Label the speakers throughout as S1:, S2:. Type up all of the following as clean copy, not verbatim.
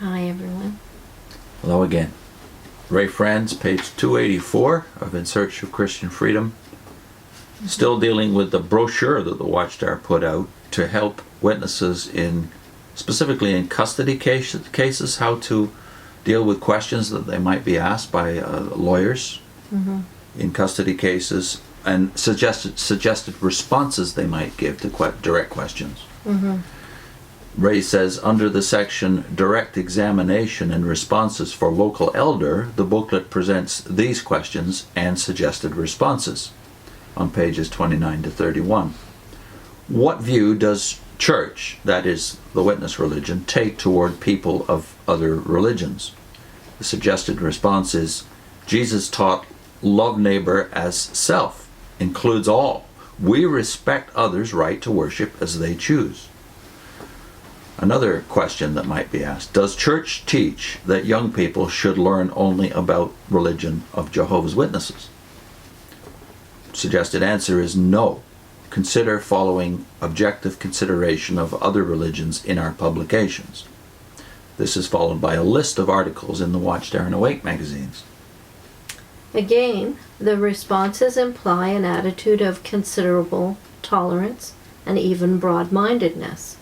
S1: Hi, everyone.
S2: Hello again. Ray Franz, page 284 of In Search of Christian Freedom. Still dealing with the brochure that the Watchtower put out to help witnesses specifically in custody cases, how to deal with questions that they might be asked by lawyers in custody cases, and suggested responses they might give to direct questions. Ray says, under the section Direct Examination and Responses for Local Elder, the booklet presents these questions and suggested responses on pages 29 to 31. What view does church, that is, the witness religion, take toward people of other religions? The suggested response is, Jesus taught love neighbor as self, includes all. We respect others' right to worship as they choose. Another question that might be asked, does church teach that young people should learn only about religion of Jehovah's Witnesses? Suggested answer is no. Consider following objective consideration of other religions in our publications. This is followed by a list of articles in the Watchtower and Awake magazines.
S1: Again, the responses imply an attitude of considerable tolerance and even broad-mindedness.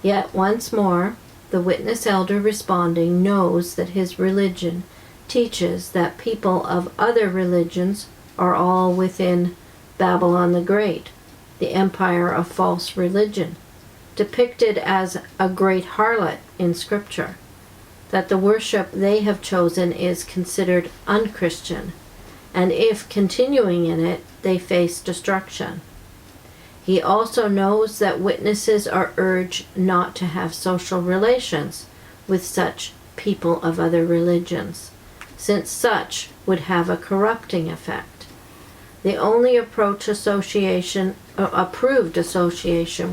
S1: Yet once more, the witness elder responding knows that his religion teaches that people of other religions are all within Babylon the Great, the empire of false religion, depicted as a great harlot in Scripture, that the worship they have chosen is considered unchristian, and if continuing in it, they face destruction. He also knows that witnesses are urged not to have social relations with such people of other religions, since such would have a corrupting effect. The only approved association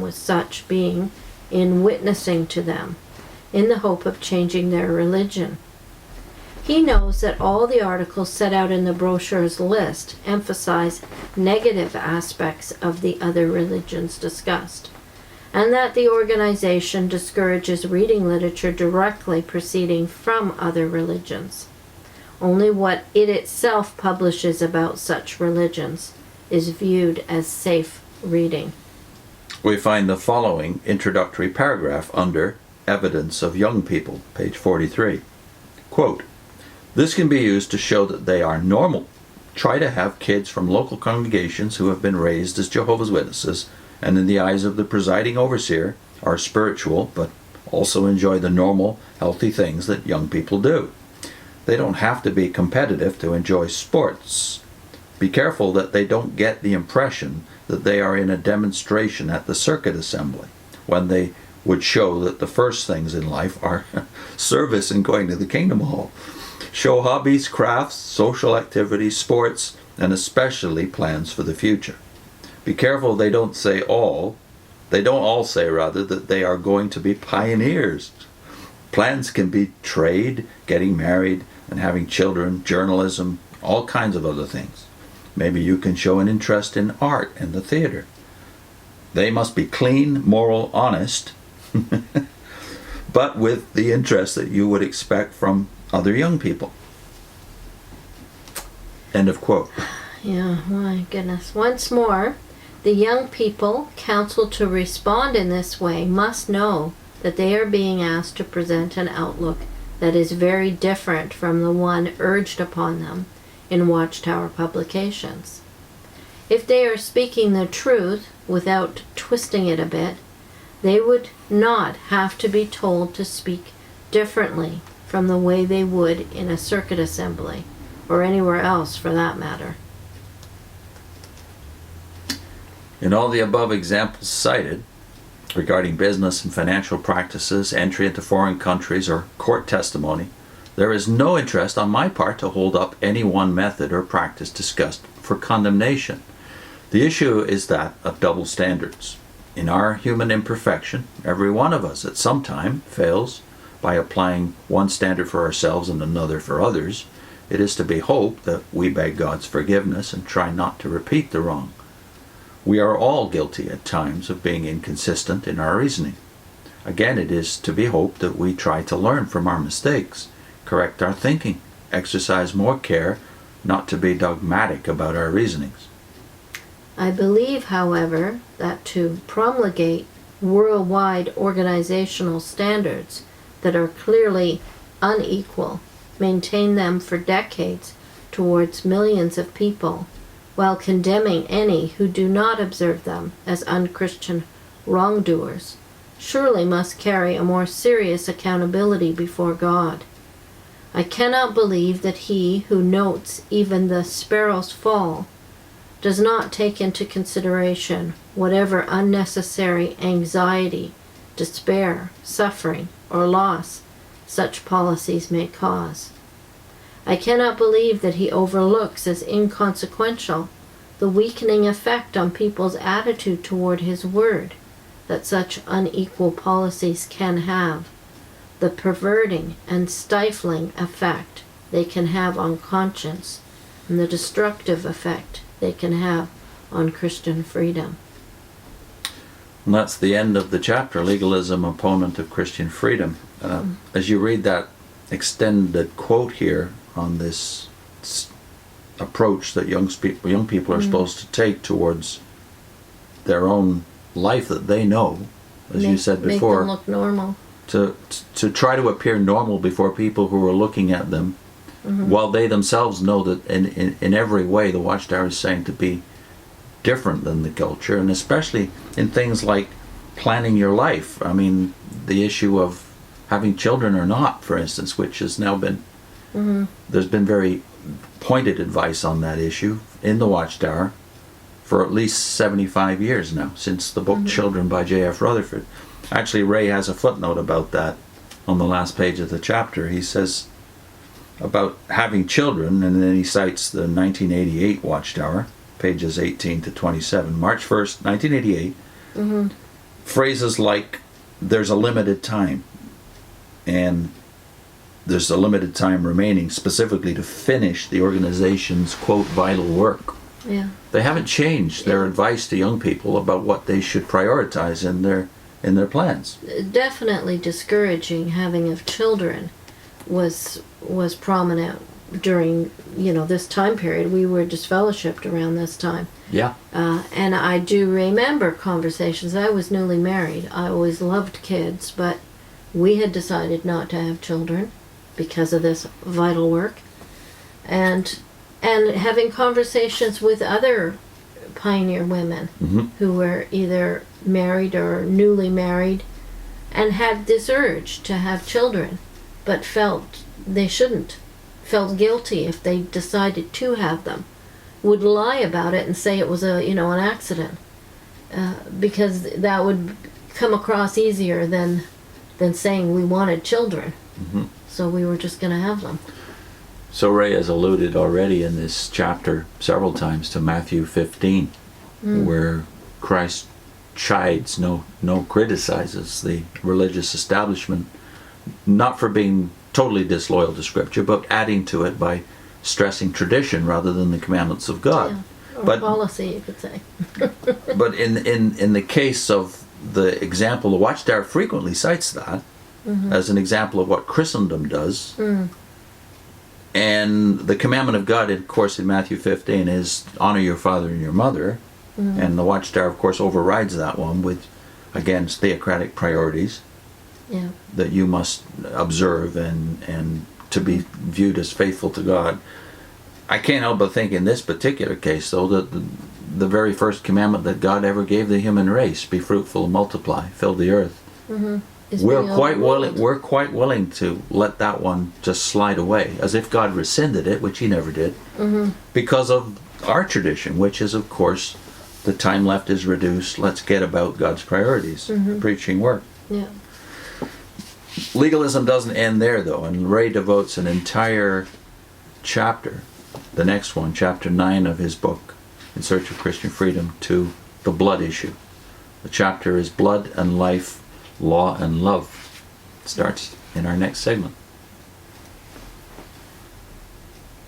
S1: with such being in witnessing to them, in the hope of changing their religion. He knows that all the articles set out in the brochure's list emphasize negative aspects of the other religions discussed, and that the organization discourages reading literature directly proceeding from other religions. Only what it itself publishes about such religions is viewed as safe reading.
S2: We find the following introductory paragraph under Evidence of Young People, page 43. Quote, this can be used to show that they are normal. Try to have kids from local congregations who have been raised as Jehovah's Witnesses and in the eyes of the presiding overseer are spiritual but also enjoy the normal, healthy things that young people do. They don't have to be competitive to enjoy sports. Be careful that they don't get the impression that they are in a demonstration at the circuit assembly when they would show that the first things in life are service and going to the Kingdom Hall. Show hobbies, crafts, social activities, sports, and especially plans for the future. Be careful they don't all say that they are going to be pioneers. Plans can be trade, getting married, and having children, journalism, all kinds of other things. Maybe you can show an interest in art and the theater. They must be clean, moral, honest, but with the interest that you would expect from other young people. End of quote.
S1: Yeah, my goodness. Once more, the young people counseled to respond in this way must know that they are being asked to present an outlook that is very different from the one urged upon them in Watchtower publications. If they are speaking the truth without twisting it a bit, they would not have to be told to speak differently from the way they would in a circuit assembly, or anywhere else for that matter.
S2: In all the above examples cited regarding business and financial practices, entry into foreign countries, or court testimony, there is no interest on my part to hold up any one method or practice discussed for condemnation. The issue is that of double standards. In our human imperfection, every one of us at some time fails by applying one standard for ourselves and another for others. It is to be hoped that we beg God's forgiveness and try not to repeat the wrong. We are all guilty at times of being inconsistent in our reasoning. Again, it is to be hoped that we try to learn from our mistakes, correct our thinking, exercise more care, not to be dogmatic about our reasonings.
S1: I believe, however, that to promulgate worldwide organizational standards that are clearly unequal, maintain them for decades towards millions of people, while condemning any who do not observe them as unchristian wrongdoers, surely must carry a more serious accountability before God. I cannot believe that he who notes even the sparrow's fall does not take into consideration whatever unnecessary anxiety, despair, suffering, or loss such policies may cause. I cannot believe that he overlooks as inconsequential the weakening effect on people's attitude toward his word that such unequal policies can have, the perverting and stifling effect they can have on conscience, and the destructive effect they can have on Christian freedom.
S2: And that's the end of the chapter, Legalism, Opponent of Christian Freedom. As you read that extended quote here on this approach that young people are supposed to take towards their own life that they know, as you said before,
S1: make them look normal.
S2: To try to appear normal before people who are looking at them, while they themselves know that in every way the Watchtower is saying to be different than the culture, and especially in things like planning your life. I mean, the issue of having children or not, for instance, which has now been, there's been very pointed advice on that issue in the Watchtower for at least 75 years now, since the book Children by JF Rutherford. Actually, Ray has a footnote about that on the last page of the chapter. He says about having children, and then he cites the 1988 Watchtower, pages 18 to 27. March 1st, 1988, phrases like, there's a limited time, and there's a limited time remaining specifically to finish the organization's, quote, vital work.
S1: Yeah.
S2: They haven't changed their advice to young people about what they should prioritize in their plans.
S1: Definitely discouraging having of children was prominent during this time period. We were disfellowshipped around this time.
S2: Yeah.
S1: And I do remember conversations. I was newly married. I always loved kids, but we had decided not to have children because of this vital work. And having conversations with other pioneer women who were either married or newly married and had this urge to have children, but felt they shouldn't, felt guilty if they decided to have them, would lie about it and say it was an accident, because that would come across easier than saying we wanted children. So we were just going to have them.
S2: So Ray has alluded already in this chapter several times to Matthew 15, where Christ chides, no criticizes the religious establishment, not for being totally disloyal to Scripture, but adding to it by stressing tradition rather than the commandments of God.
S1: Yeah. Or policy, you could say.
S2: But in the case of the example, the Watchtower frequently cites that as an example of what Christendom does. And the commandment of God, of course, in Matthew 15 is honor your father and your mother. And the Watchtower, of course, overrides that one with, again, theocratic priorities that you must observe and to be viewed as faithful to God. I can't help but think in this particular case, though, that the very first commandment that God ever gave the human race, be fruitful and multiply, fill the earth. We're quite willing to let that one just slide away, as if God rescinded it, which he never did, because of our tradition, which is, of course, the time left is reduced. Let's get about God's priorities, preaching work.
S1: Yeah.
S2: Legalism doesn't end there, though, and Ray devotes an entire chapter, the next one, chapter 9 of his book, In Search of Christian Freedom, to the blood issue. The chapter is Blood and Life, Law and Love. It starts in our next segment.